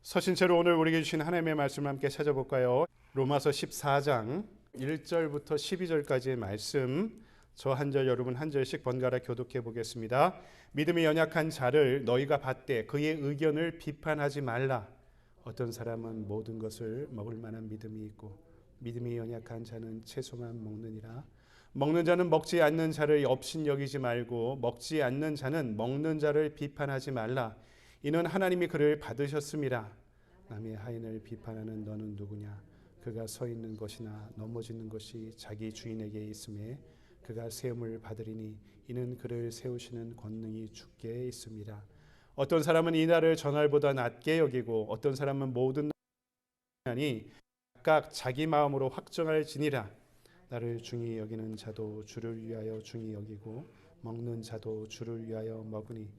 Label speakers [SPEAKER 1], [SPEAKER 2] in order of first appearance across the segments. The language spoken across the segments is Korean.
[SPEAKER 1] 서신체로 오늘 우리에게 주신 하나님의 말씀을 함께 찾아볼까요? 로마서 14장 1절부터 12절까지의 말씀, 저 한 절 여러분 한 절씩 번갈아 교독해 보겠습니다. 믿음이 연약한 자를 너희가 받되 그의 의견을 비판하지 말라. 어떤 사람은 모든 것을 먹을 만한 믿음이 있고 믿음이 연약한 자는 채소만 먹느니라. 먹는 자는 먹지 않는 자를 업신여기지 말고 먹지 않는 자는 먹는 자를 비판하지 말라. 이는 하나님이 그를 받으셨음이라. 남의 하인을 비판하는 너는 누구냐? 그가 서 있는 것이나 넘어지는 것이 자기 주인에게 있음에 그가 세움을 받으리니 이는 그를 세우시는 권능이 주께 있습니다. 어떤 사람은 이 날을 전날보다 낮게 여기고 어떤 사람은 모든 날이 각각 자기 마음으로 확정할지니라. 나를 중히 여기는 자도 주를 위하여 중히 여기고 먹는 자도 주를 위하여 먹으니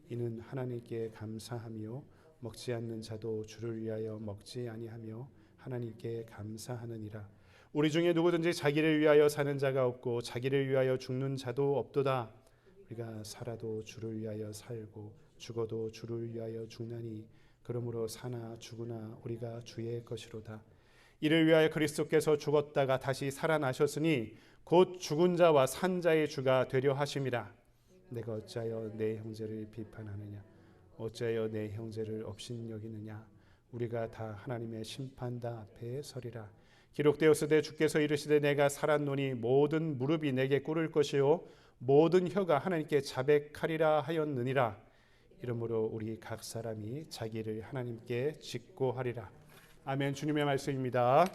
[SPEAKER 1] 이는 하나님께 감사하며 먹지 않는 자도 주를 위하여 먹지 아니하며 하나님께 감사하느니라. 우리 중에 누구든지 자기를 위하여 사는 자가 없고 자기를 위하여 죽는 자도 없도다. 우리가 살아도 주를 위하여 살고 죽어도 주를 위하여 죽나니 그러므로 사나 죽으나 우리가 주의 것이로다. 이를 위하여 그리스도께서 죽었다가 다시 살아나셨으니 곧 죽은 자와 산 자의 주가 되려 하심이라. 내가 어찌하여 내 형제를 비판하느냐? 어찌하여 내 형제를 업신여기느냐? 우리가 다 하나님의 심판다 앞에 서리라. 기록되었으되 주께서 이르시되 내가 살았노니 모든 무릎이 내게 꿇을 것이요 모든 혀가 하나님께 자백하리라 하였느니라. 이러므로 우리 각 사람이 자기를 하나님께 직고하리라. 아멘. 주님의 말씀입니다.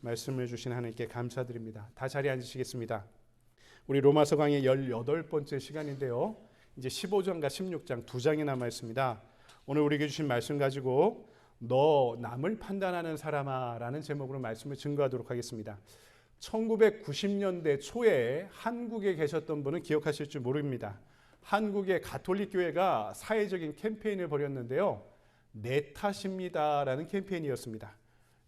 [SPEAKER 1] 말씀을 주신 하나님께 감사드립니다. 다 자리에 앉으시겠습니다. 우리 로마서 강의 18번째 시간인데요. 이제 15장과 16장 두 장이 남아 있습니다. 오늘 우리에게 주신 말씀 가지고 너 남을 판단하는 사람아 라는 제목으로 말씀을 증거하도록 하겠습니다. 1990년대 초에 한국에 계셨던 분은 기억하실 줄 모릅니다. 한국의 가톨릭 교회가 사회적인 캠페인을 벌였는데요. 내 탓입니다 라는 캠페인이었습니다.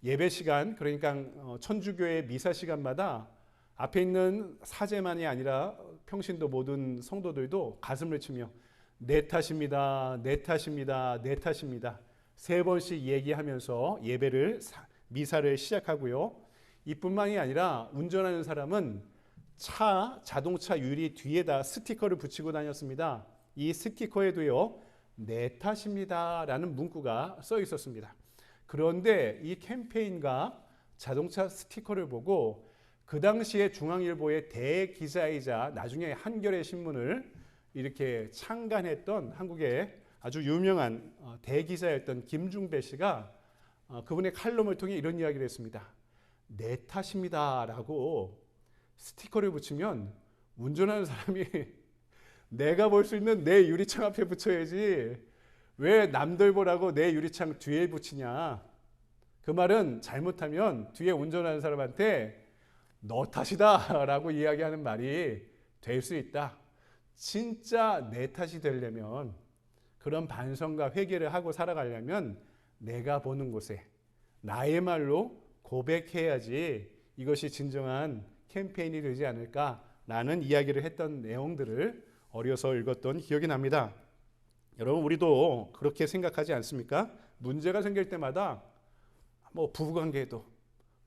[SPEAKER 1] 예배 시간, 그러니까 천주교의 미사 시간마다 앞에 있는 사제만이 아니라 평신도 모든 성도들도 가슴을 치며 내 탓입니다, 내 탓입니다, 내 탓입니다. 3번씩 얘기하면서 예배를 미사를 시작하고요. 이뿐만이 아니라 운전하는 사람은 자동차 유리 뒤에다 스티커를 붙이고 다녔습니다. 이 스티커에도요. 내 탓입니다 라는 문구가 써 있었습니다. 그런데 이 캠페인과 자동차 스티커를 보고 그 당시에 중앙일보의 대기자이자 나중에 한겨레 신문을 이렇게 창간했던 한국의 아주 유명한 대기자였던 김중배 씨가 그분의 칼럼을 통해 이런 이야기를 했습니다. 내 탓입니다 라고 스티커를 붙이면 운전하는 사람이 내가 볼 수 있는 내 유리창 앞에 붙여야지 왜 남들 보라고 내 유리창 뒤에 붙이냐. 그 말은 잘못하면 뒤에 운전하는 사람한테 너 탓이다 라고 이야기하는 말이 될 수 있다. 진짜 내 탓이 되려면 그런 반성과 회개를 하고 살아가려면 내가 보는 곳에 나의 말로 고백해야지 이것이 진정한 캠페인이 되지 않을까라는 이야기를 했던 내용들을 어려서 읽었던 기억이 납니다. 여러분 우리도 그렇게 생각하지 않습니까? 문제가 생길 때마다 뭐 부부관계에도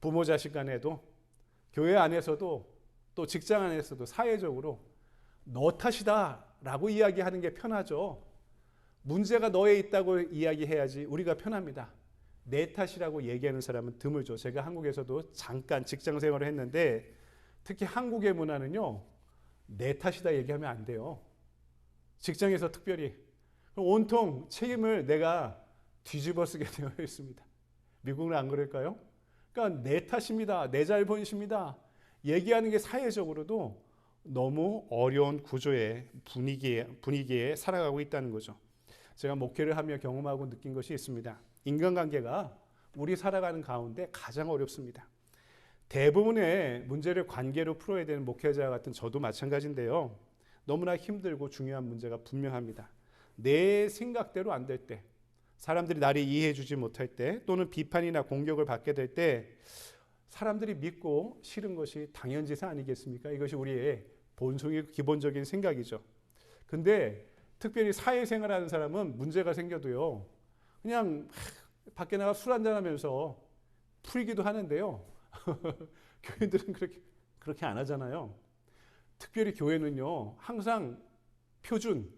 [SPEAKER 1] 부모 자식 간에도 교회 안에서도 또 직장 안에서도 사회적으로 너 탓이다 라고 이야기하는 게 편하죠. 문제가 너에 있다고 이야기해야지 우리가 편합니다. 내 탓이라고 얘기하는 사람은 드물죠. 제가 한국에서도 잠깐 직장 생활을 했는데 특히 한국의 문화는요. 내 탓이다 얘기하면 안 돼요. 직장에서 특별히 온통 책임을 내가 뒤집어 쓰게 되어 있습니다. 미국은 안 그럴까요? 그러니까 내 탓입니다. 내 잘못입니다. 얘기하는 게 사회적으로도 너무 어려운 구조의 분위기에 살아가고 있다는 거죠. 제가 목회를 하며 경험하고 느낀 것이 있습니다. 인간관계가 우리 살아가는 가운데 가장 어렵습니다. 대부분의 문제를 관계로 풀어야 되는 목회자 같은 저도 마찬가지인데요. 너무나 힘들고 중요한 문제가 분명합니다. 내 생각대로 안 될 때, 사람들이 나를 이해해 주지 못할 때, 또는 비판이나 공격을 받게 될 때 사람들이 믿고 싫은 것이 당연지사 아니겠습니까? 이것이 우리의 본성의 기본적인 생각이죠. 근데 특별히 사회생활하는 사람은 문제가 생겨도요. 그냥 밖에 나가 술 한잔하면서 풀기도 하는데요. 교인들은 그렇게 안 하잖아요. 특별히 교회는요, 항상 표준,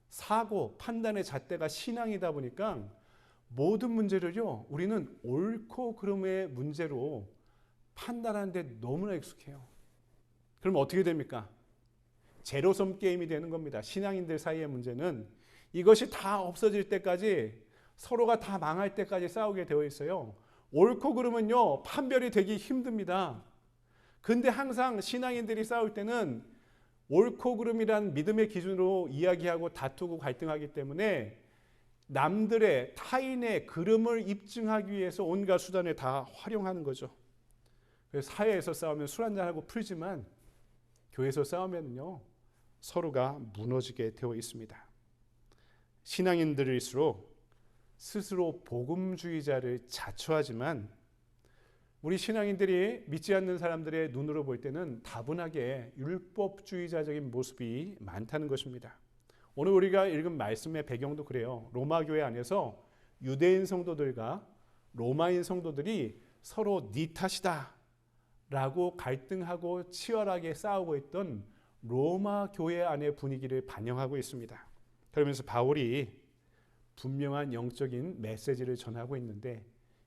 [SPEAKER 1] 사고, 판단의 잣대가 신앙이다 보니까 모든 문제를요, 우리는 옳고 그름의 문제로 판단하는데 너무나 익숙해요. 그럼 어떻게 됩니까? 제로섬 게임이 되는 겁니다. 신앙인들 사이의 문제는 이것이 다 없어질 때까지, 서로가 다 망할 때까지 싸우게 되어 있어요. 옳고 그름은요, 판별이 되기 힘듭니다. 근데 항상 신앙인들이 싸울 때는 옳고 그름이란 믿음의 기준으로 이야기하고 다투고 갈등하기 때문에 남들의, 타인의 그름을 입증하기 위해서 온갖 수단을 다 활용하는 거죠. 그래서 사회에서 싸우면 술 한잔하고 풀지만 교회에서 싸우면요, 서로가 무너지게 되어 있습니다. 신앙인들일수록 스스로 복음주의자를 자처하지만 우리 신앙인들이 믿지 않는 사람들의 눈으로 볼 때는 다분하게 율법주의자적인 모습이 많다는 것입니다. 오늘 우리가 읽은 말씀의 배경도 그래요. 로마 교회 안에서 유대인 성도들과 로마인 성도들이 서로 네 탓이다 라고 갈등하고 치열하게 싸우고 있던 로마 교회 안의 분위기를 반영하고 있습니다. 그러면서 바울이 분명한 영적인 메시지를 전하고 있는데,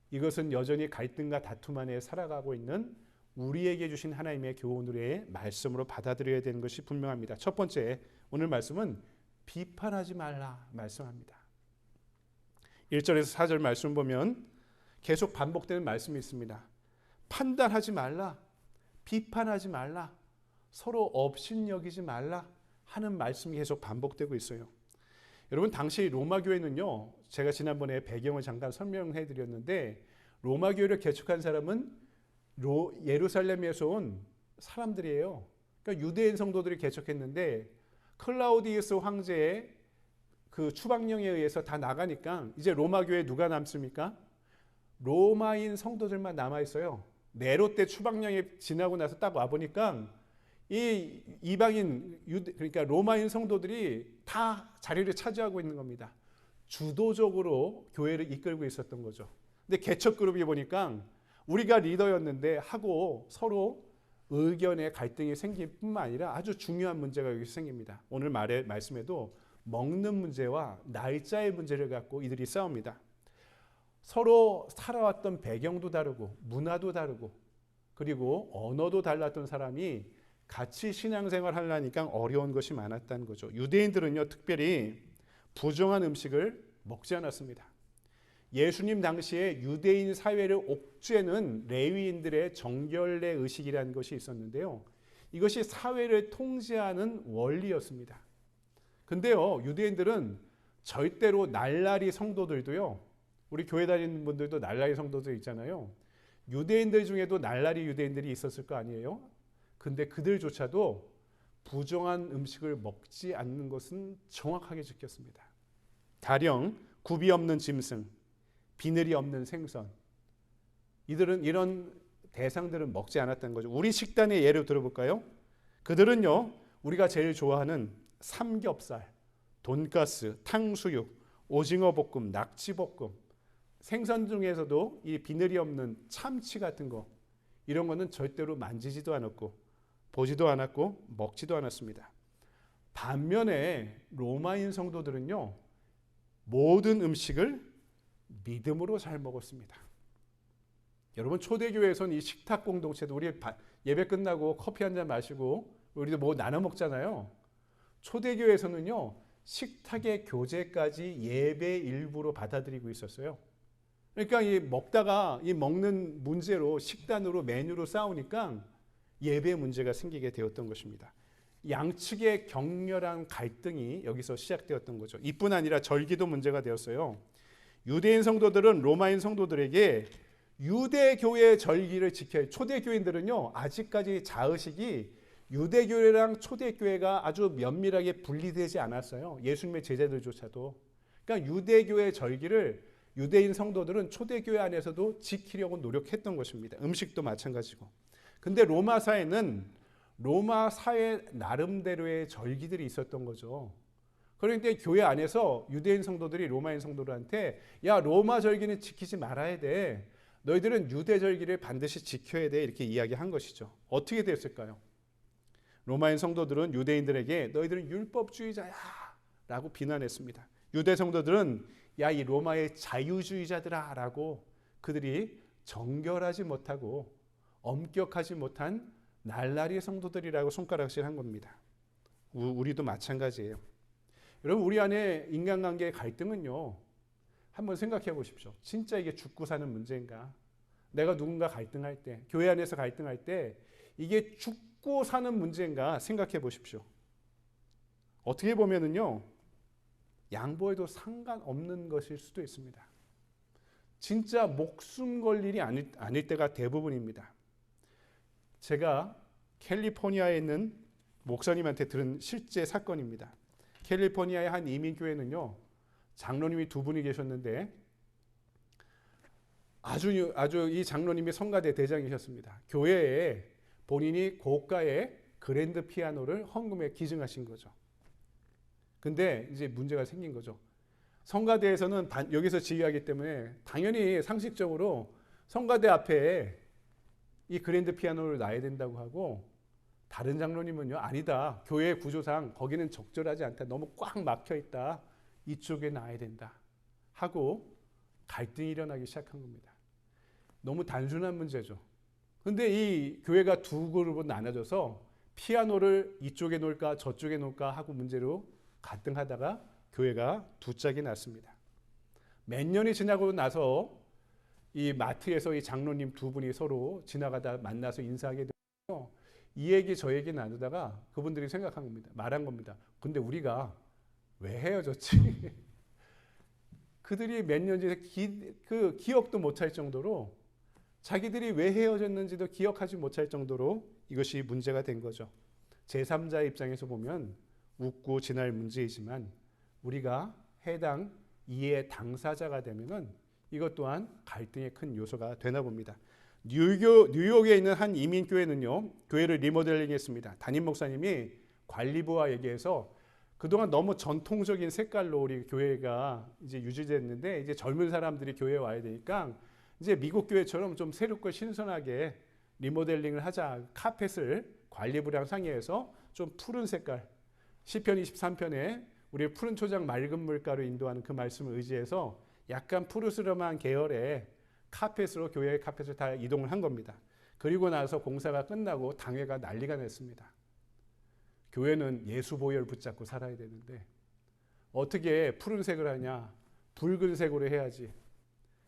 [SPEAKER 1] 이것은 여전히 갈등과 다툼 안에 살아가고 있는 우리에게 주신 하나님의 교훈의 말씀으로 받아들여야 되는 것이 분명합니다. 첫 번째, 오늘 말씀은 비판하지 말라 말씀합니다. 1절에서 4절 말씀 보면 계속 반복되는 말씀이 있습니다. 판단하지 말라, 비판하지 말라, 서로 업신여기지 말라 하는 말씀이 계속 반복되고 있어요. 여러분, 당시 로마 교회는요, 제가 지난번에 배경을 잠깐 설명해 드렸는데, 로마 교회를 개척한 사람은 예루살렘에서 온 사람들이에요. 그러니까 유대인 성도들이 개척했는데, 클라우디우스 황제의 그 추방령에 의해서 다 나가니까 이제 로마 교회에 누가 남습니까? 로마인 성도들만 남아 있어요. 네로 때 추방령이 지나고 나서 딱 와 보니까 이 이방인 그러니까 로마인 성도들이 다 자리를 차지하고 있는 겁니다. 주도적으로 교회를 이끌고 있었던 거죠. 근데 개척 그룹이 보니까 우리가 리더였는데 하고 서로 의견의 갈등이 생길 뿐만 아니라 아주 중요한 문제가 여기서 생깁니다. 오늘 말씀에도 먹는 문제와 날짜의 문제를 갖고 이들이 싸웁니다. 서로 살아왔던 배경도 다르고 문화도 다르고 그리고 언어도 달랐던 사람이 같이 신앙생활 하려니까 어려운 것이 많았다는 거죠. 유대인들은요, 특별히 부정한 음식을 먹지 않았습니다. 예수님 당시에 유대인 사회를 옥죄는 레위인들의 정결례 의식이라는 것이 있었는데요. 이것이 사회를 통제하는 원리였습니다. 근데요, 유대인들은 절대로 날라리 성도들도요, 우리 교회 다니는 분들도 날라리 성도들 있잖아요. 유대인들 중에도 날라리 유대인들이 있었을 거 아니에요? 근데 그들조차도 부정한 음식을 먹지 않는 것은 정확하게 지켰습니다. 가령 굽이 없는 짐승, 비늘이 없는 생선, 이들은 이런 대상들은 먹지 않았다는 거죠. 우리 식단의 예를 들어볼까요? 그들은요, 우리가 제일 좋아하는 삼겹살, 돈가스, 탕수육, 오징어 볶음, 낙지 볶음, 생선 중에서도 이 비늘이 없는 참치 같은 거, 이런 거는 절대로 만지지도 않았고 보지도 않았고 먹지도 않았습니다. 반면에 로마인 성도들은요, 모든 음식을 믿음으로 잘 먹었습니다. 여러분, 초대교회에서는 이 식탁 공동체도 우리 예배 끝나고 커피 한잔 마시고 우리도 뭐 나눠 먹잖아요. 초대교회에서는요, 식탁의 교제까지 예배 일부로 받아들이고 있었어요. 그러니까 이 먹다가 이 먹는 문제로 식단으로 메뉴로 싸우니까 예배 문제가 생기게 되었던 것입니다. 양측의 격렬한 갈등이 여기서 시작되었던 거죠. 이뿐 아니라 절기도 문제가 되었어요. 유대인 성도들은 로마인 성도들에게 유대교회의 절기를 지켜야, 초대교인들은요, 아직까지 자의식이 유대교회랑 초대교회가 아주 면밀하게 분리되지 않았어요. 예수님의 제자들조차도. 그러니까 유대교회 절기를 유대인 성도들은 초대교회 안에서도 지키려고 노력했던 것입니다. 음식도 마찬가지고. 근데 로마 사회는 로마 사회 나름대로의 절기들이 있었던 거죠. 그런데 교회 안에서 유대인 성도들이 로마인 성도들한테 야, 로마 절기는 지키지 말아야 돼. 너희들은 유대 절기를 반드시 지켜야 돼. 이렇게 이야기한 것이죠. 어떻게 됐을까요? 로마인 성도들은 유대인들에게 너희들은 율법주의자야 라고 비난했습니다. 유대 성도들은 야, 이 로마의 자유주의자들아 라고 그들이 정결하지 못하고 엄격하지 못한 날라리 성도들이라고 손가락질한 겁니다. 우리도 마찬가지예요. 여러분, 우리 안에 인간관계의 갈등은요, 한번 생각해 보십시오. 진짜 이게 죽고 사는 문제인가? 내가 누군가 갈등할 때, 교회 안에서 갈등할 때 이게 죽고 사는 문제인가 생각해 보십시오. 어떻게 보면은요, 양보해도 상관없는 것일 수도 있습니다. 진짜 목숨 걸 일이 아닐 때가 대부분입니다. 제가 캘리포니아에 있는 목사님한테 들은 실제 사건입니다. 캘리포니아의 한 이민교회는요, 장로님이 두 분이 계셨는데 아주 이 장로님이 성가대 대장이셨습니다. 교회에 본인이 고가의 그랜드 피아노를 헌금에 기증하신 거죠. 근데 이제 문제가 생긴 거죠. 성가대에서는 여기서 지휘하기 때문에 당연히 상식적으로 성가대 앞에 이 그랜드 피아노를 놔야 된다고 하고, 다른 장로님은요, 아니다. 교회 구조상 거기는 적절하지 않다. 너무 꽉 막혀 있다. 이쪽에 놔야 된다. 하고 갈등이 일어나기 시작한 겁니다. 너무 단순한 문제죠. 근데 이 교회가 두 그룹으로 나눠져서 피아노를 이쪽에 놓을까 저쪽에 놓을까 하고 문제로 갈등하다가 교회가 두 짝이 났습니다. 몇 년이 지나고 나서 이 마트에서 이 장로님 두 분이 서로 지나가다 만나서 인사하게 되고 이 얘기 저 얘기 나누다가 그분들이 생각한 겁니다. 말한 겁니다. 근데 우리가 왜 헤어졌지? 그들이 몇 년 전에 기억도 못할 정도로, 자기들이 왜 헤어졌는지도 기억하지 못할 정도로 이것이 문제가 된 거죠. 제3자의 입장에서 보면 웃고 지날 문제이지만 우리가 해당 이해 당사자가 되면은 이것 또한 갈등의 큰 요소가 되나 봅니다. 뉴욕에 있는 한 이민교회는요, 교회를 리모델링했습니다. 담임 목사님이 관리부와 얘기해서 그동안 너무 전통적인 색깔로 우리 교회가 이제 유지됐는데, 이제 젊은 사람들이 교회에 와야 되니까 이제 미국 교회처럼 좀 새롭고 신선하게 리모델링을 하자. 카펫을 관리부랑 상의해서 좀 푸른 색깔, 시편 23편에 우리 푸른 초장 맑은 물가로 인도하는 그 말씀을 의지해서 약간 푸르스름한 계열의 카펫으로 교회의 카펫을 다 이동을 한 겁니다. 그리고 나서 공사가 끝나고 당회가 난리가 났습니다. 교회는 예수 보혈 붙잡고 살아야 되는데 어떻게 푸른색을 하냐, 붉은색으로 해야지,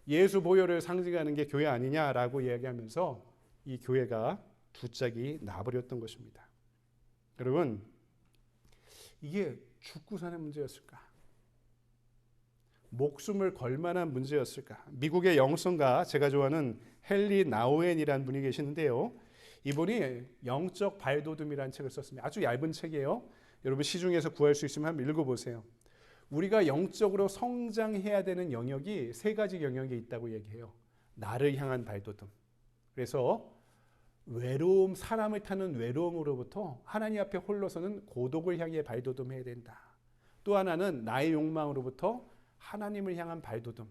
[SPEAKER 1] 예수 보혈을 상징하는 게 교회 아니냐라고 이야기하면서 이 교회가 두 짝이 나버렸던 것입니다. 여러분, 이게 죽고 사는 문제였을까? 목숨을 걸 만한 문제였을까? 미국의 영성가, 제가 좋아하는 헨리 나우엔이라는 분이 계시는데요. 이분이 영적 발돋움이라는 책을 썼습니다. 아주 얇은 책이에요. 여러분 시중에서 구할 수 있으면 한번 읽어보세요. 우리가 영적으로 성장해야 되는 영역이 세 가지 영역이 있다고 얘기해요. 나를 향한 발돋움. 그래서 외로움, 사람을 타는 외로움으로부터 하나님 앞에 홀로서는 고독을 향해 발돋움해야 된다. 또 하나는 나의 욕망으로부터 하나님을 향한 발돋움.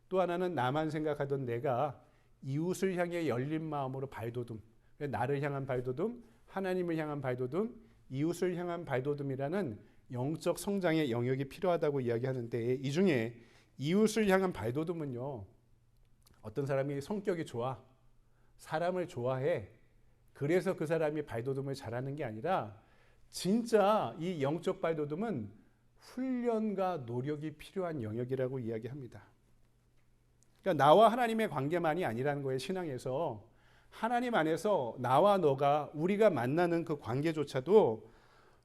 [SPEAKER 1] 또 하나는 나만 생각하던 내가 이웃을 향해 열린 마음으로 발돋움. 나를 향한 발돋움, 하나님을 향한 발돋움, 이웃을 향한 발돋움이라는 영적 성장의 영역이 필요하다고 이야기하는데, 이 중에 이웃을 향한 발돋움은요, 어떤 사람이 성격이 좋아, 사람을 좋아해, 그래서 그 사람이 발돋움을 잘하는 게 아니라 진짜 이 영적 발돋움은 훈련과 노력이 필요한 영역이라고 이야기합니다. 그러니까 나와 하나님의 관계만이 아니라는 거예요. 신앙에서 하나님 안에서 나와 너가, 우리가 만나는 그 관계조차도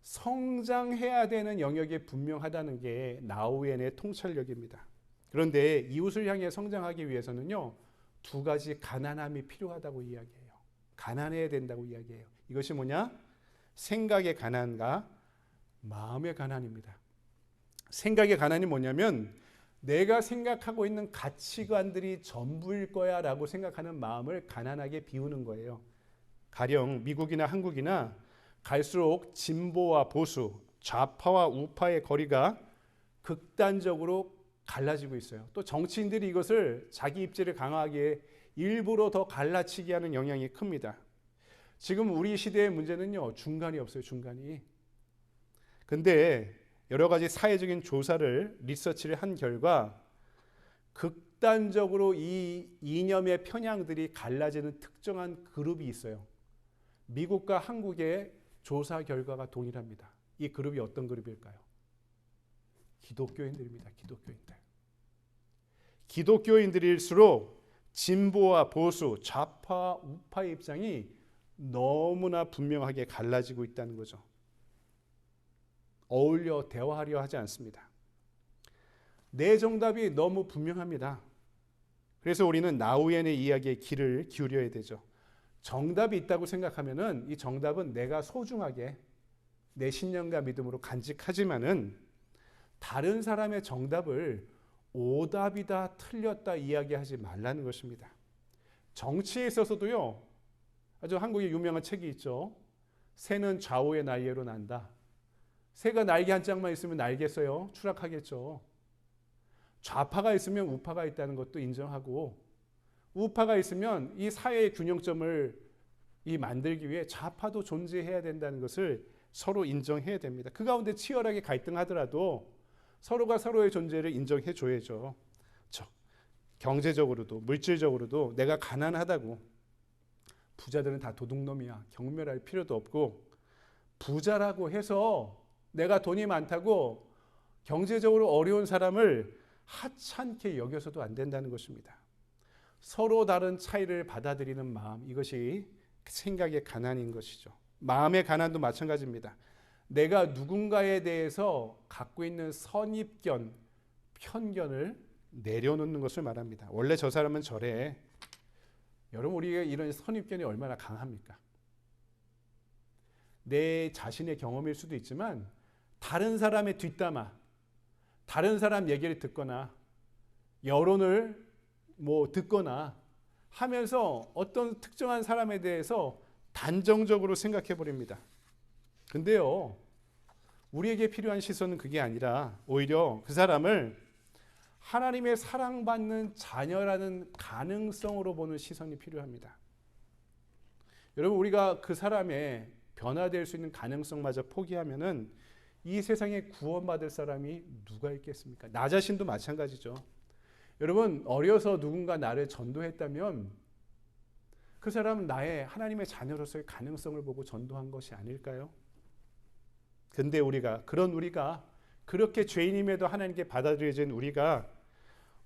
[SPEAKER 1] 성장해야 되는 영역이 분명하다는 게 나우엔의 통찰력입니다. 그런데 이웃을 향해 성장하기 위해서는요, 두 가지 가난함이 필요하다고 이야기해요. 가난해야 된다고 이야기해요. 이것이 뭐냐? 생각의 가난과 마음의 가난입니다. 생각의 가난이 뭐냐면 내가 생각하고 있는 가치관들이 전부일 거야 라고 생각하는 마음을 가난하게 비우는 거예요. 가령 미국이나 한국이나 갈수록 진보와 보수, 좌파와 우파의 거리가 극단적으로 갈라지고 있어요. 또 정치인들이 이것을 자기 입지를 강화하기에 일부러 더 갈라치게 하는 영향이 큽니다. 지금 우리 시대의 문제는요, 중간이 없어요, 중간이. 근데 여러 가지 사회적인 조사를, 리서치를 한 결과 극단적으로 이 이념의 편향들이 갈라지는 특정한 그룹이 있어요. 미국과 한국의 조사 결과가 동일합니다. 이 그룹이 어떤 그룹일까요? 기독교인들입니다. 기독교인들. 기독교인들일수록 진보와 보수, 좌파와 우파의 입장이 너무나 분명하게 갈라지고 있다는 거죠. 어울려 대화하려 하지 않습니다. 내 정답이 너무 분명합니다. 그래서 우리는 나우엔의 이야기에 귀를 기울여야 되죠. 정답이 있다고 생각하면은 이 정답은 내가 소중하게 내 신념과 믿음으로 간직하지만은 다른 사람의 정답을 오답이다, 틀렸다 이야기하지 말라는 것입니다. 정치에 있어서도요, 아주 한국에 유명한 책이 있죠. 새는 좌우의 날개로 난다. 새가 날개 한 짝만 있으면 날겠어요? 추락하겠죠. 좌파가 있으면 우파가 있다는 것도 인정하고, 우파가 있으면 이 사회의 균형점을 만들기 위해 좌파도 존재해야 된다는 것을 서로 인정해야 됩니다. 그 가운데 치열하게 갈등하더라도 서로가 서로의 존재를 인정해 줘야죠. 경제적으로도 물질적으로도 내가 가난하다고 부자들은 다 도둑놈이야, 경멸할 필요도 없고, 부자라고 해서 내가 돈이 많다고 경제적으로 어려운 사람을 하찮게 여겨서도 안 된다는 것입니다. 서로 다른 차이를 받아들이는 마음, 이것이 생각의 가난인 것이죠. 마음의 가난도 마찬가지입니다. 내가 누군가에 대해서 갖고 있는 선입견, 편견을 내려놓는 것을 말합니다. 원래 저 사람은 저래. 여러분, 우리가 이런 선입견이 얼마나 강합니까? 내 자신의 경험일 수도 있지만 다른 사람의 뒷담화, 다른 사람 얘기를 듣거나 여론을 듣거나 하면서 어떤 특정한 사람에 대해서 단정적으로 생각해 버립니다. 근데요, 우리에게 필요한 시선은 그게 아니라 오히려 그 사람을 하나님의 사랑받는 자녀라는 가능성으로 보는 시선이 필요합니다. 여러분, 우리가 그 사람의 변화될 수 있는 가능성마저 포기하면은 이 세상에 구원받을 사람이 누가 있겠습니까? 나 자신도 마찬가지죠. 여러분, 어려서 누군가 나를 전도했다면 그 사람은 나의 하나님의 자녀로서의 가능성을 보고 전도한 것이 아닐까요? 근데 우리가 그렇게 죄인임에도 하나님께 받아들여진 우리가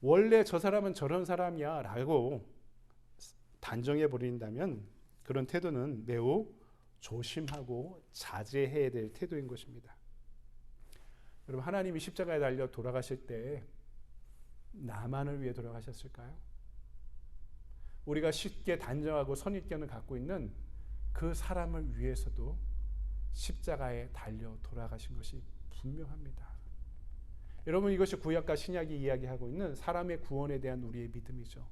[SPEAKER 1] 원래 저 사람은 저런 사람이야 라고 단정해 버린다면 그런 태도는 매우 조심하고 자제해야 될 태도인 것입니다. 여러분, 하나님이 십자가에 달려 돌아가실 때 나만을 위해 돌아가셨을까요? 우리가 쉽게 단정하고 선입견을 갖고 있는 그 사람을 위해서도 십자가에 달려 돌아가신 것이 분명합니다. 여러분, 이것이 구약과 신약이 이야기하고 있는 사람의 구원에 대한 우리의 믿음이죠.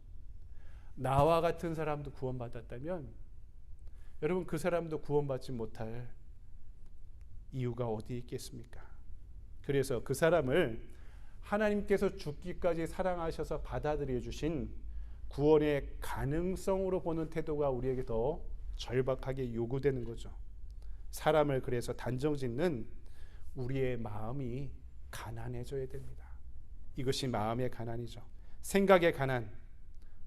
[SPEAKER 1] 나와 같은 사람도 구원받았다면 여러분, 그 사람도 구원받지 못할 이유가 어디 있겠습니까? 그래서 그 사람을 하나님께서 죽기까지 사랑하셔서 받아들여 주신 구원의 가능성으로 보는 태도가 우리에게 더 절박하게 요구되는 거죠. 사람을 그래서 단정짓는 우리의 마음이 가난해져야 됩니다. 이것이 마음의 가난이죠. 생각의 가난,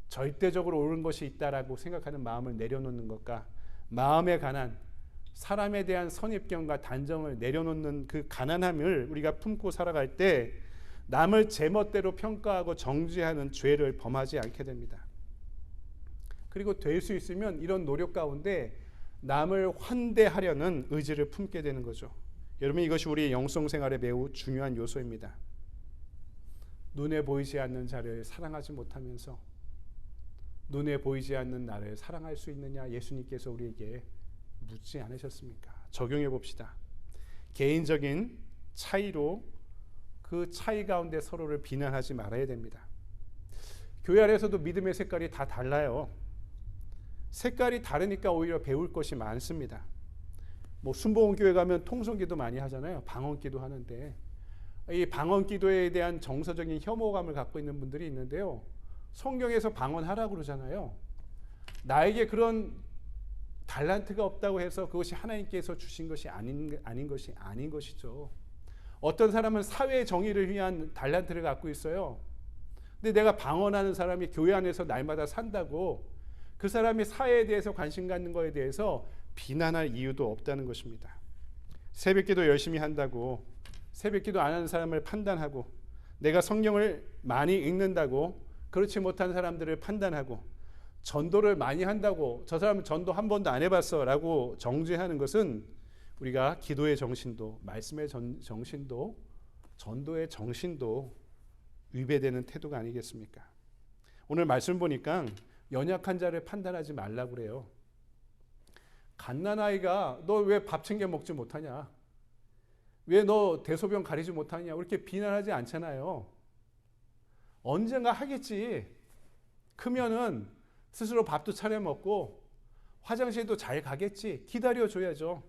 [SPEAKER 1] 절대적으로 옳은 것이 있다라고 생각하는 마음을 내려놓는 것과 마음의 가난, 사람에 대한 선입견과 단정을 내려놓는 그 가난함을 우리가 품고 살아갈 때 남을 제멋대로 평가하고 정죄하는 죄를 범하지 않게 됩니다. 그리고 될 수 있으면 이런 노력 가운데 남을 환대하려는 의지를 품게 되는 거죠. 여러분, 이것이 우리의 영성 생활에 매우 중요한 요소입니다. 눈에 보이지 않는 자를 사랑하지 못하면서 눈에 보이지 않는 나를 사랑할 수 있느냐, 예수님께서 우리에게 묻지 않으셨습니까? 적용해 봅시다. 개인적인 차이로 그 차이 가운데 서로를 비난하지 말아야 됩니다. 교회 안에서도 믿음의 색깔이 다 달라요. 색깔이 다르니까 오히려 배울 것이 많습니다. 뭐 순복음교회 가면 통성기도 많이 하잖아요. 방언기도 하는데 이 방언기도에 대한 정서적인 혐오감을 갖고 있는 분들이 있는데요. 성경에서 방언하라고 그러잖아요. 나에게 그런 달란트가 없다고 해서 그것이 하나님께서 주신 것이 아닌 것이죠. 어떤 사람은 사회의 정의를 위한 달란트를 갖고 있어요. 근데 내가 방언하는 사람이 교회 안에서 날마다 산다고 그 사람이 사회에 대해서 관심 갖는 것에 대해서 비난할 이유도 없다는 것입니다. 새벽기도 열심히 한다고 새벽기도 안 하는 사람을 판단하고 내가 성경을 많이 읽는다고 그렇지 못한 사람들을 판단하고 전도를 많이 한다고 저 사람은 전도 한 번도 안 해봤어 라고 정죄하는 것은 우리가 기도의 정신도 말씀의 정신도 전도의 정신도 위배되는 태도가 아니겠습니까? 오늘 말씀 보니까 연약한 자를 판단하지 말라고 그래요. 갓난아이가 너 왜 밥 챙겨 먹지 못하냐? 왜 너 대소변 가리지 못하냐? 이렇게 비난하지 않잖아요. 언젠가 하겠지. 크면은 스스로 밥도 차려 먹고 화장실도 잘 가겠지. 기다려줘야죠.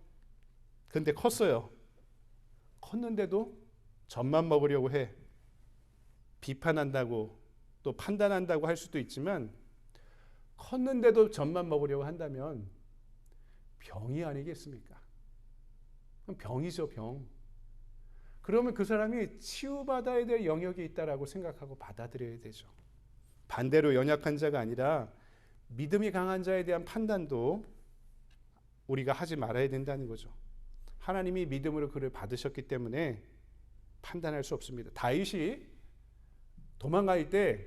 [SPEAKER 1] 근데 컸어요. 컸는데도 젖만 먹으려고 해. 비판한다고 또 판단한다고 할 수도 있지만 컸는데도 젖만 먹으려고 한다면 병이 아니겠습니까? 병이죠, 병. 그러면 그 사람이 치유받아야 될 영역이 있다라고 생각하고 받아들여야 되죠. 반대로 연약한 자가 아니라 믿음이 강한 자에 대한 판단도 우리가 하지 말아야 된다는 거죠. 하나님이 믿음으로 그를 받으셨기 때문에 판단할 수 없습니다. 다윗이 도망갈 때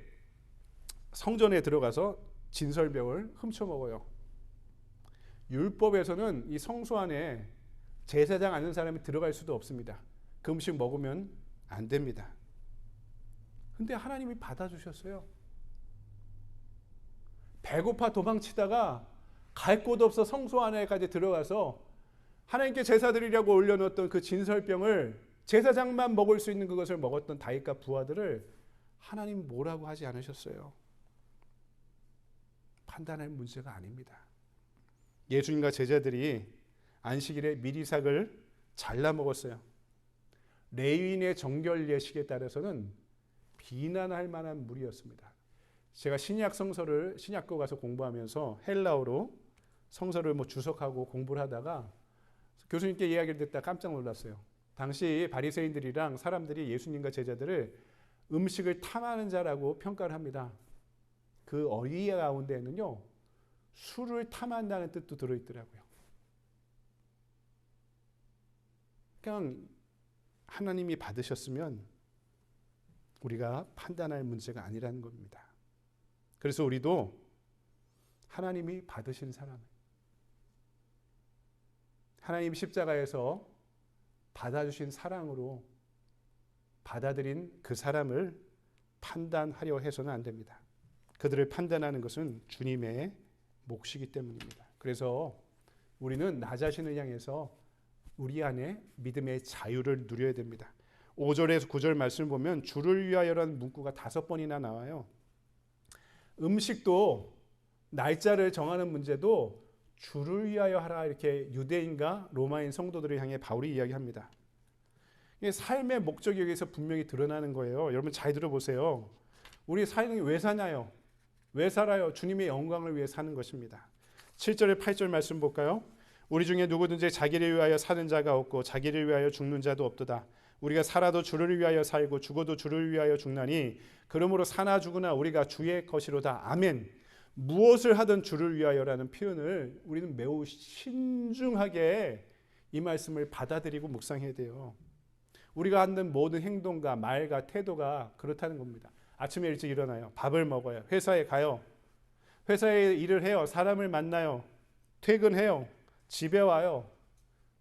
[SPEAKER 1] 성전에 들어가서 진설병을 훔쳐 먹어요. 율법에서는 이 성소 안에 제사장 아는 사람이 들어갈 수도 없습니다. 그 음식 먹으면 안 됩니다. 근데 하나님이 받아주셨어요. 배고파 도망치다가 갈 곳 없어 성소 안에까지 들어가서 하나님께 제사 드리려고 올려놓았던 그 진설병을 제사장만 먹을 수 있는 그것을 먹었던 다윗과 부하들을 하나님 뭐라고 하지 않으셨어요. 판단할 문제가 아닙니다. 예수님과 제자들이 안식일에 미리삭을 잘라 먹었어요. 레위인의 정결 예식에 따라서는 비난할 만한 무리였습니다. 제가 신약 성서를 신약교 가서 공부하면서 헬라어로 성서를 주석하고 공부를 하다가 교수님께 이야기를 듣다 깜짝 놀랐어요. 당시 바리새인들이랑 사람들이 예수님과 제자들을 음식을 탐하는 자라고 평가를 합니다. 그 어휘 가운데에는요, 술을 탐한다는 뜻도 들어있더라고요. 그냥 하나님이 받으셨으면 우리가 판단할 문제가 아니라는 겁니다. 그래서 우리도 하나님이 받으신 사람, 하나님 십자가에서 받아주신 사랑으로 받아들인 그 사람을 판단하려 해서는 안 됩니다. 그들을 판단하는 것은 주님의 몫이기 때문입니다. 그래서 우리는 나 자신을 향해서 우리 안에 믿음의 자유를 누려야 됩니다. 5절에서 9절 말씀을 보면 주를 위하여라는 문구가 5번이나 나와요. 음식도 날짜를 정하는 문제도 주를 위하여 하라 이렇게 유대인과 로마인 성도들을 향해 바울이 이야기합니다. 이게 삶의 목적이 여기서 분명히 드러나는 거예요. 여러분 잘 들어보세요. 우리 삶이 왜 사나요? 왜 살아요? 주님의 영광을 위해 사는 것입니다. 7절에 8절 말씀 볼까요? 우리 중에 누구든지 자기를 위하여 사는 자가 없고 자기를 위하여 죽는 자도 없도다. 우리가 살아도 주를 위하여 살고 죽어도 주를 위하여 죽나니 그러므로 사나 죽으나 우리가 주의 것이로다. 아멘. 무엇을 하든 주를 위하여라는 표현을 우리는 매우 신중하게 이 말씀을 받아들이고 묵상해야 돼요. 우리가 하는 모든 행동과 말과 태도가 그렇다는 겁니다. 아침에 일찍 일어나요. 밥을 먹어요. 회사에 가요. 회사에 일을 해요. 사람을 만나요. 퇴근해요. 집에 와요.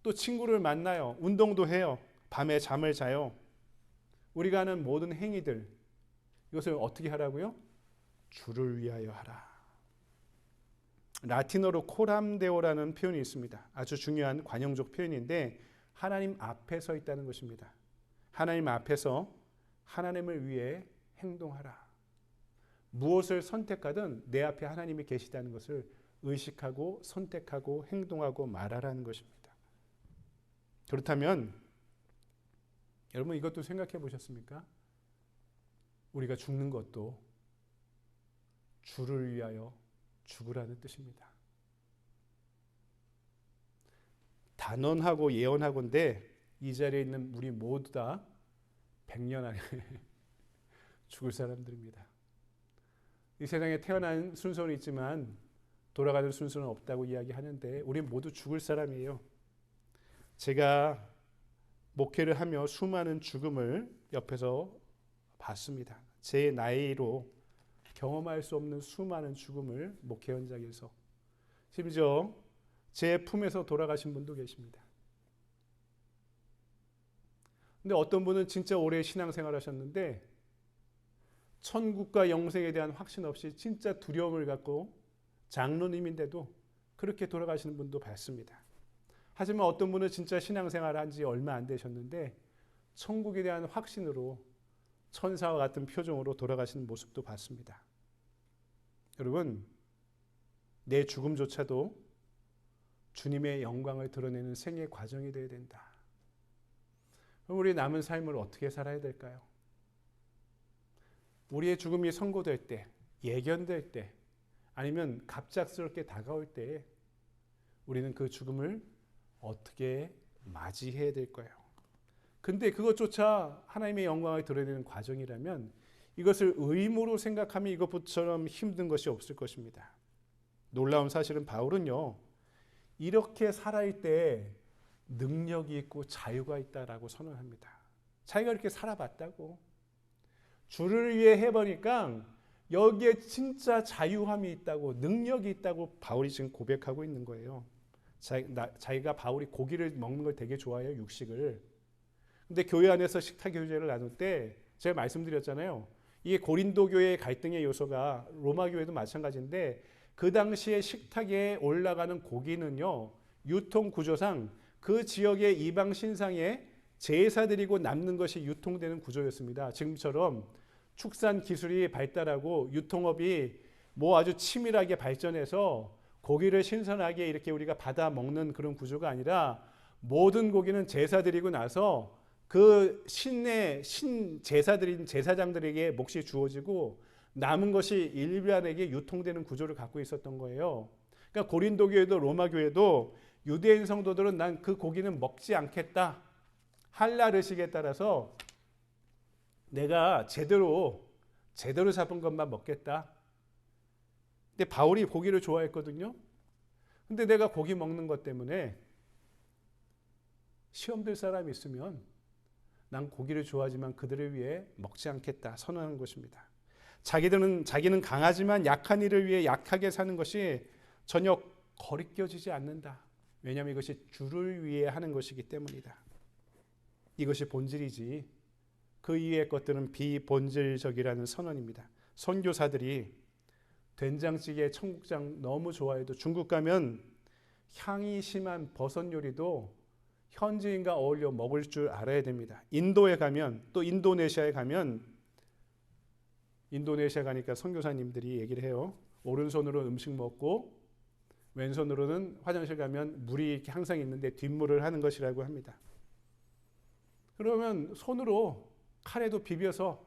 [SPEAKER 1] 또 친구를 만나요. 운동도 해요. 밤에 잠을 자요. 우리가 하는 모든 행위들, 이것을 어떻게 하라고요? 주를 위하여 하라. 라틴어로 코람데오라는 표현이 있습니다. 아주 중요한 관용적 표현인데 하나님 앞에 서 있다는 것입니다. 하나님 앞에서 하나님을 위해 행동하라. 무엇을 선택하든 내 앞에 하나님이 계시다는 것을 의식하고 선택하고 행동하고 말하라는 것입니다. 그렇다면 여러분 이것도 생각해 보셨습니까? 우리가 죽는 것도 주를 위하여 죽으라는 뜻입니다. 단언하고 예언하건대 이 자리에 있는 우리 모두 다 100년 안에 죽을 사람들입니다. 이 세상에 태어난 순서는 있지만 돌아가는 순서는 없다고 이야기하는데 우린 모두 죽을 사람이에요. 제가 목회를 하며 수많은 죽음을 옆에서 봤습니다. 제 나이로 경험할 수 없는 수많은 죽음을 목회 현장에서, 심지어 제 품에서 돌아가신 분도 계십니다. 근데 어떤 분은 진짜 오래 신앙생활 하셨는데 천국과 영생에 대한 확신 없이 진짜 두려움을 갖고 장로님인데도 그렇게 돌아가시는 분도 봤습니다. 하지만 어떤 분은 진짜 신앙생활을 한 지 얼마 안 되셨는데 천국에 대한 확신으로 천사와 같은 표정으로 돌아가시는 모습도 봤습니다. 여러분, 내 죽음조차도 주님의 영광을 드러내는 생애 과정이 되어야 된다. 그럼 우리 남은 삶을 어떻게 살아야 될까요? 우리의 죽음이 선고될 때, 예견될 때, 아니면 갑작스럽게 다가올 때 우리는 그 죽음을 어떻게 맞이해야 될까요? 근데 그것조차 하나님의 영광을 드러내는 과정이라면 이것을 의무로 생각하면 이것처럼 힘든 것이 없을 것입니다. 놀라운 사실은 바울은요, 이렇게 살아갈 때 능력이 있고 자유가 있다라고 선언합니다. 자기가 이렇게 살아봤다고. 주를 위해 해보니까 여기에 진짜 자유함이 있다고, 능력이 있다고 바울이 지금 고백하고 있는 거예요. 자기가 바울이 고기를 먹는 걸 되게 좋아해요, 육식을. 근데 교회 안에서 식탁 교제를 나눌 때 제가 말씀드렸잖아요. 이게 고린도 교회의 갈등의 요소가 로마 교회도 마찬가지인데 그 당시에 식탁에 올라가는 고기는요, 유통 구조상 그 지역의 이방 신상에 제사 드리고 남는 것이 유통되는 구조였습니다. 지금처럼 축산 기술이 발달하고 유통업이 뭐 아주 치밀하게 발전해서 고기를 신선하게 이렇게 우리가 받아 먹는 그런 구조가 아니라 모든 고기는 제사 드리고 나서 그 신 제사 드린 제사장들에게 몫이 주어지고 남은 것이 일반에게 유통되는 구조를 갖고 있었던 거예요. 그러니까 고린도 교회도 로마 교회도 유대인 성도들은 난 그 고기는 먹지 않겠다. 할랄 의식에 따라서 내가 제대로 잡은 것만 먹겠다. 근데 바울이 고기를 좋아했거든요. 근데 내가 고기 먹는 것 때문에 시험 들 사람이 있으면 난 고기를 좋아하지만 그들을 위해 먹지 않겠다 선언하는 것입니다. 자기는 강하지만 약한 이를 위해 약하게 사는 것이 전혀 거리껴지지 않는다. 왜냐하면 이것이 주를 위해 하는 것이기 때문이다. 이것이 본질이지 그 이외의 것들은 비본질적이라는 선언입니다. 선교사들이 된장찌개, 청국장 너무 좋아해도 중국 가면 향이 심한 버섯 요리도 현지인과 어울려 먹을 줄 알아야 됩니다. 인도에 가면, 또 인도네시아에 가면, 인도네시아 가니까 선교사님들이 얘기를 해요. 오른손으로 음식 먹고 왼손으로는 화장실 가면 물이 이렇게 항상 있는데 뒷물을 하는 것이라고 합니다. 그러면 손으로 카레도 비벼서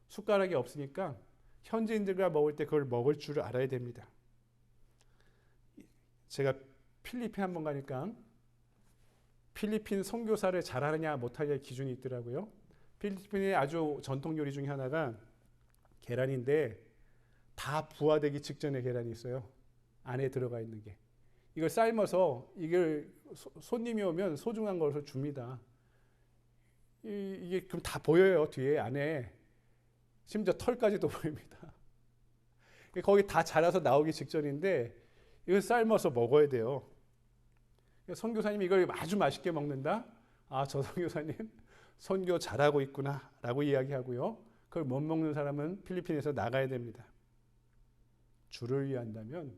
[SPEAKER 1] 숟가락이 없으니까 현지인들과 먹을 때 그걸 먹을 줄 알아야 됩니다. 제가 필리핀 한번 가니까 필리핀 선교사를 잘하느냐 못하느냐 기준이 있더라고요. 필리핀의 아주 전통 요리 중에 하나가 계란인데 다 부화되기 직전에 계란이 있어요. 안에 들어가 있는 게. 이걸 삶아서 이걸 손님이 오면 소중한 것을 줍니다. 이게 그럼 다 보여요. 뒤에 안에. 심지어 털까지도 보입니다. 거기 다 자라서 나오기 직전인데 이걸 삶아서 먹어야 돼요. 선교사님이 이걸 아주 맛있게 먹는다? 아, 저 선교사님 선교 잘하고 있구나 라고 이야기하고요. 그걸 못 먹는 사람은 필리핀에서 나가야 됩니다. 주를 위한다면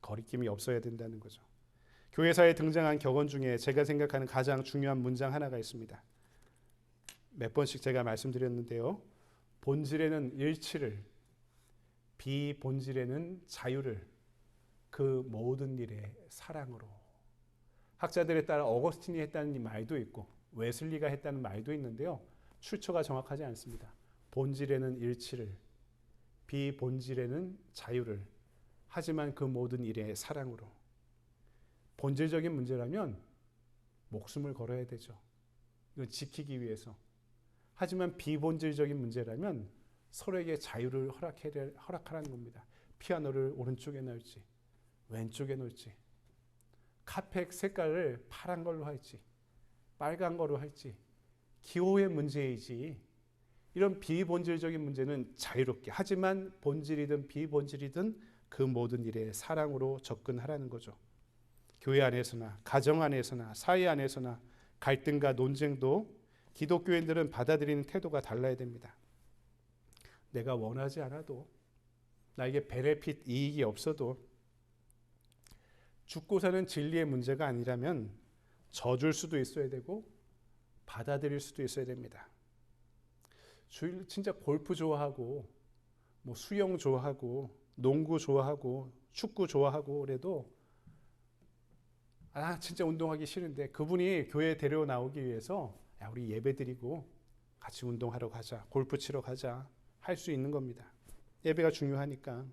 [SPEAKER 1] 거리낌이 없어야 된다는 거죠. 교회사에 등장한 격언 중에 제가 생각하는 가장 중요한 문장 하나가 있습니다. 몇 번씩 제가 말씀드렸는데요. 본질에는 일치를, 비본질에는 자유를, 그 모든 일에 사랑으로. 학자들에 따라 어거스틴이 했다는 말도 있고 웨슬리가 했다는 말도 있는데요. 출처가 정확하지 않습니다. 본질에는 일치를, 비본질에는 자유를, 하지만 그 모든 일에 사랑으로. 본질적인 문제라면 목숨을 걸어야 되죠. 이건 지키기 위해서. 하지만 비본질적인 문제라면 서로에게 자유를 허락하라는 겁니다. 피아노를 오른쪽에 놓을지 왼쪽에 놓을지, 카펫 색깔을 파란 걸로 할지 빨간 걸로 할지, 기호의 문제이지 이런 비본질적인 문제는 자유롭게, 하지만 본질이든 비본질이든 그 모든 일에 사랑으로 접근하라는 거죠. 교회 안에서나 가정 안에서나 사회 안에서나 갈등과 논쟁도 기독교인들은 받아들이는 태도가 달라야 됩니다. 내가 원하지 않아도, 나에게 베네핏 이익이 없어도, 죽고 사는 진리의 문제가 아니라면 져줄 수도 있어야 되고 받아들일 수도 있어야 됩니다. 진짜 골프 좋아하고 뭐 수영 좋아하고 농구 좋아하고 축구 좋아하고 그래도 진짜 운동하기 싫은데 그분이 교회에 데려 나오기 위해서 야, 우리 예배 드리고 같이 운동하러 가자, 골프 치러 가자 할 수 있는 겁니다. 예배가 중요하니까.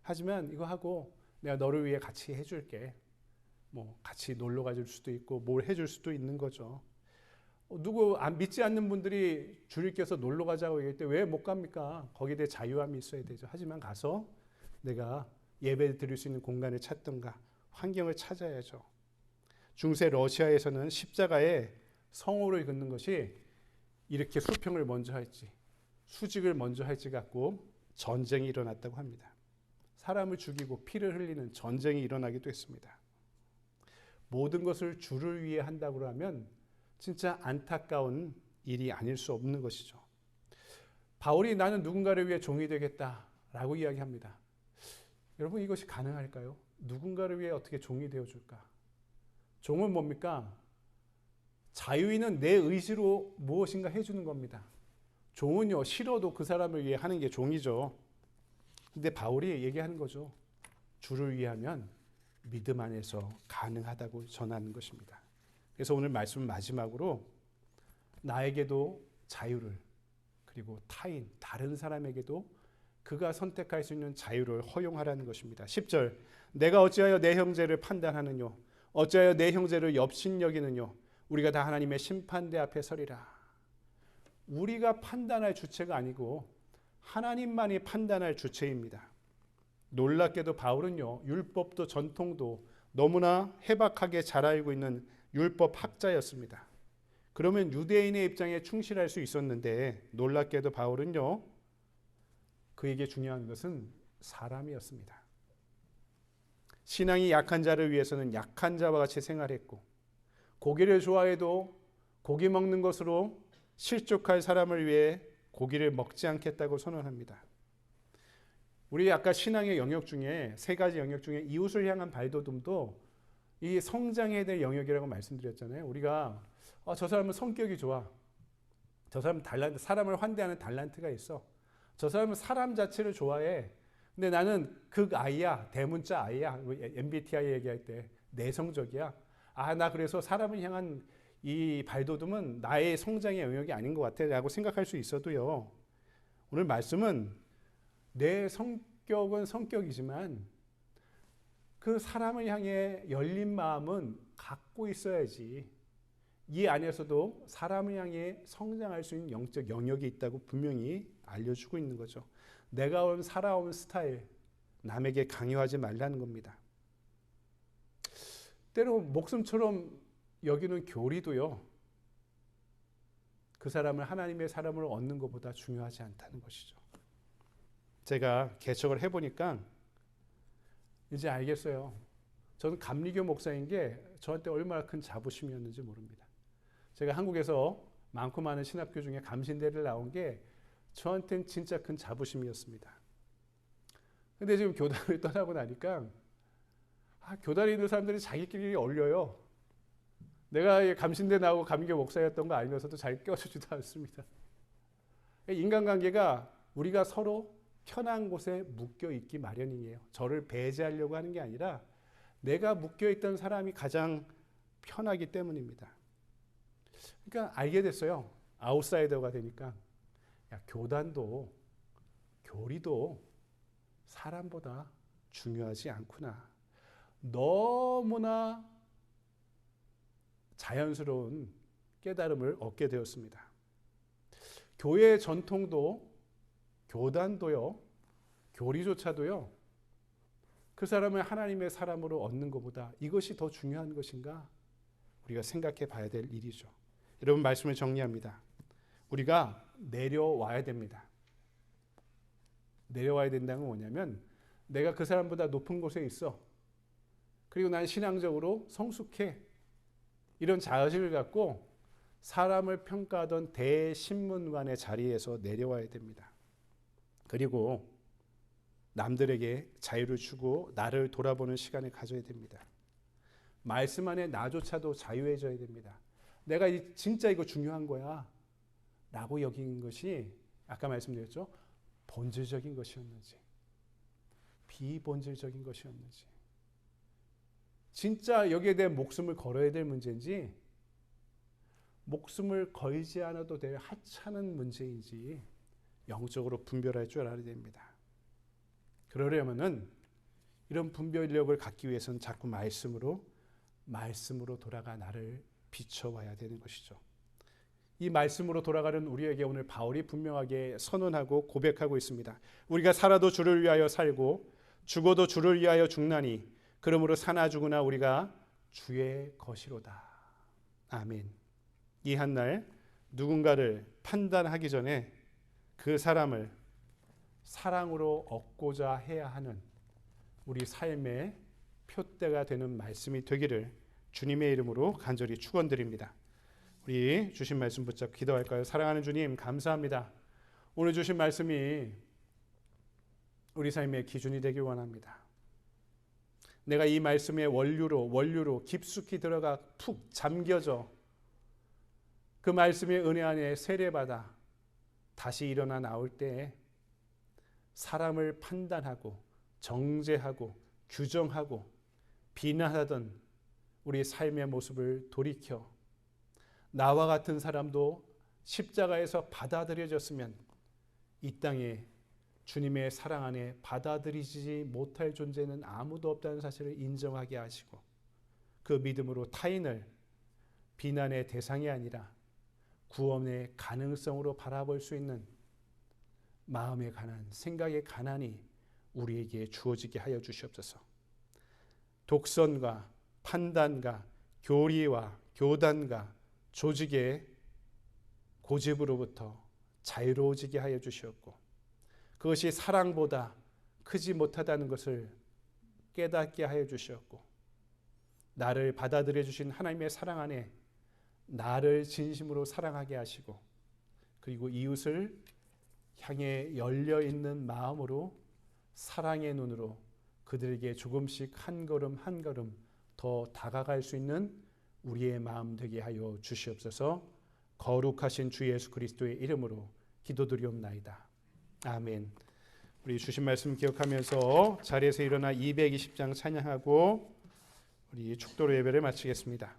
[SPEAKER 1] 하지만 이거 하고 내가 너를 위해 같이 해줄게. 뭐 같이 놀러 가줄 수도 있고 뭘 해줄 수도 있는 거죠. 누구 믿지 않는 분들이 줄을 껴서 놀러 가자고 얘기할 때 왜 못 갑니까? 거기에 대해 자유함이 있어야 되죠. 하지만 가서 내가 예배 드릴 수 있는 공간을 찾던가 환경을 찾아야죠. 중세 러시아에서는 십자가에 성호를 긋는 것이 이렇게 수평을 먼저 할지 수직을 먼저 할지 갖고 전쟁이 일어났다고 합니다. 사람을 죽이고 피를 흘리는 전쟁이 일어나기도 했습니다. 모든 것을 주를 위해 한다고 하면 진짜 안타까운 일이 아닐 수 없는 것이죠. 바울이 나는 누군가를 위해 종이 되겠다라고 이야기합니다. 여러분, 이것이 가능할까요? 누군가를 위해 어떻게 종이 되어줄까? 종은 뭡니까? 자유인은 내 의지로 무엇인가 해주는 겁니다. 종은요, 싫어도 그 사람을 위해 하는 게 종이죠. 근데 바울이 얘기하는 거죠. 주를 위하면 믿음 안에서 가능하다고 전하는 것입니다. 그래서 오늘 말씀 마지막으로 나에게도 자유를, 그리고 타인, 다른 사람에게도 그가 선택할 수 있는 자유를 허용하라는 것입니다. 10절, 내가 어찌하여 내 형제를 판단하느뇨? 어찌하여 내 형제를 업신여기느뇨? 우리가 다 하나님의 심판대 앞에 서리라. 우리가 판단할 주체가 아니고 하나님만이 판단할 주체입니다. 놀랍게도 바울은요, 율법도 전통도 너무나 해박하게 잘 알고 있는 율법 학자였습니다. 그러면 유대인의 입장에 충실할 수 있었는데 놀랍게도 바울은요, 그에게 중요한 것은 사람이었습니다. 신앙이 약한 자를 위해서는 약한 자와 같이 생활했고, 고기를 좋아해도 고기 먹는 것으로 실족할 사람을 위해 고기를 먹지 않겠다고 선언합니다. 우리 아까 신앙의 영역 중에 세 가지 영역 중에 이웃을 향한 발돋움도 이 성장해야 될 영역이라고 말씀드렸잖아요. 우리가 저 사람은 성격이 좋아. 저 사람은 달란트, 사람을 환대하는 달란트가 있어. 저 사람은 사람 자체를 좋아해. 근데 나는 극아이야, 대문자 아이야. MBTI 얘기할 때 내성적이야. 나 그래서 사람을 향한 이 발돋움은 나의 성장의 영역이 아닌 것 같아 라고 생각할 수 있어도요, 오늘 말씀은 내 성격은 성격이지만 그 사람을 향해 열린 마음은 갖고 있어야지. 이 안에서도 사람을 향해 성장할 수 있는 영적 영역이 있다고 분명히 알려주고 있는 거죠. 내가 살아온 스타일, 남에게 강요하지 말라는 겁니다. 때로 목숨처럼 여기는 교리도요, 그 사람을 하나님의 사람을 얻는 것보다 중요하지 않다는 것이죠. 제가 개척을 해보니까 이제 알겠어요. 저는 감리교 목사인 게 저한테 얼마나 큰 자부심이었는지 모릅니다. 제가 한국에서 많고 많은 신학교 중에 감신대를 나온 게 저한테는 진짜 큰 자부심이었습니다. 근데 지금 교단을 떠나고 나니까 교단에 있는 사람들이 자기끼리 어울려요. 내가 감신대 나오고 감리교 목사였던 거 알면서도 잘 껴주지도 않습니다. 인간관계가 우리가 서로 편한 곳에 묶여 있기 마련이에요. 저를 배제하려고 하는 게 아니라 내가 묶여 있던 사람이 가장 편하기 때문입니다. 그러니까 알게 됐어요. 아웃사이더가 되니까 야, 교단도 교리도 사람보다 중요하지 않구나. 너무나 자연스러운 깨달음을 얻게 되었습니다. 교회의 전통도 교단도요, 교리조차도요, 그 사람을 하나님의 사람으로 얻는 것보다 이것이 더 중요한 것인가? 우리가 생각해 봐야 될 일이죠. 여러분, 말씀을 정리합니다. 우리가 내려와야 됩니다. 내려와야 된다는 건 뭐냐면 내가 그 사람보다 높은 곳에 있어. 그리고 난 신앙적으로 성숙해. 이런 자의식을 갖고 사람을 평가하던 대신문관의 자리에서 내려와야 됩니다. 그리고 남들에게 자유를 주고 나를 돌아보는 시간을 가져야 됩니다. 말씀 안에 나조차도 자유해져야 됩니다. 내가 진짜 이거 중요한 거야 라고 여긴 것이 아까 말씀드렸죠. 본질적인 것이었는지 비본질적인 것이었는지, 진짜 여기에 대해 목숨을 걸어야 될 문제인지 목숨을 걸지 않아도 될 하찮은 문제인지 영적으로 분별할 줄 알아야 됩니다. 그러려면은 이런 분별력을 갖기 위해서는 자꾸 말씀으로 돌아가 나를 비춰와야 되는 것이죠. 이 말씀으로 돌아가는 우리에게 오늘 바울이 분명하게 선언하고 고백하고 있습니다. 우리가 살아도 주를 위하여 살고 죽어도 주를 위하여 죽나니 그러므로 사나 죽으나 우리가 주의 것이로다. 아멘. 이 한날 누군가를 판단하기 전에 그 사람을 사랑으로 얻고자 해야 하는 우리 삶의 표대가 되는 말씀이 되기를 주님의 이름으로 간절히 축원드립니다. 우리 주신 말씀 붙잡고 기도할까요? 사랑하는 주님, 감사합니다. 오늘 주신 말씀이 우리 삶의 기준이 되길 원합니다. 내가 이 말씀의 원류로 깊숙이 들어가 푹 잠겨져 그 말씀의 은혜 안에 세례받아 다시 일어나 나올 때 사람을 판단하고 정죄하고 규정하고 비난하던 우리 삶의 모습을 돌이켜 나와 같은 사람도 십자가에서 받아들여졌으면 이 땅에 주님의 사랑 안에 받아들이지 못할 존재는 아무도 없다는 사실을 인정하게 하시고 그 믿음으로 타인을 비난의 대상이 아니라 구원의 가능성으로 바라볼 수 있는 마음의 가난, 생각의 가난이 우리에게 주어지게 하여 주시옵소서. 독선과 판단과 교리와 교단과 조직의 고집으로부터 자유로워지게 하여 주시옵고 그것이 사랑보다 크지 못하다는 것을 깨닫게 하여 주시옵고 나를 받아들여 주신 하나님의 사랑 안에 나를 진심으로 사랑하게 하시고 그리고 이웃을 향해 열려있는 마음으로 사랑의 눈으로 그들에게 조금씩 한 걸음 한 걸음 더 다가갈 수 있는 우리의 마음 되게 하여 주시옵소서. 거룩하신 주 예수 그리스도의 이름으로 기도드리옵나이다. 아멘. 우리 주신 말씀 기억하면서 자리에서 일어나 220장 찬양하고 우리 축도로 예배를 마치겠습니다.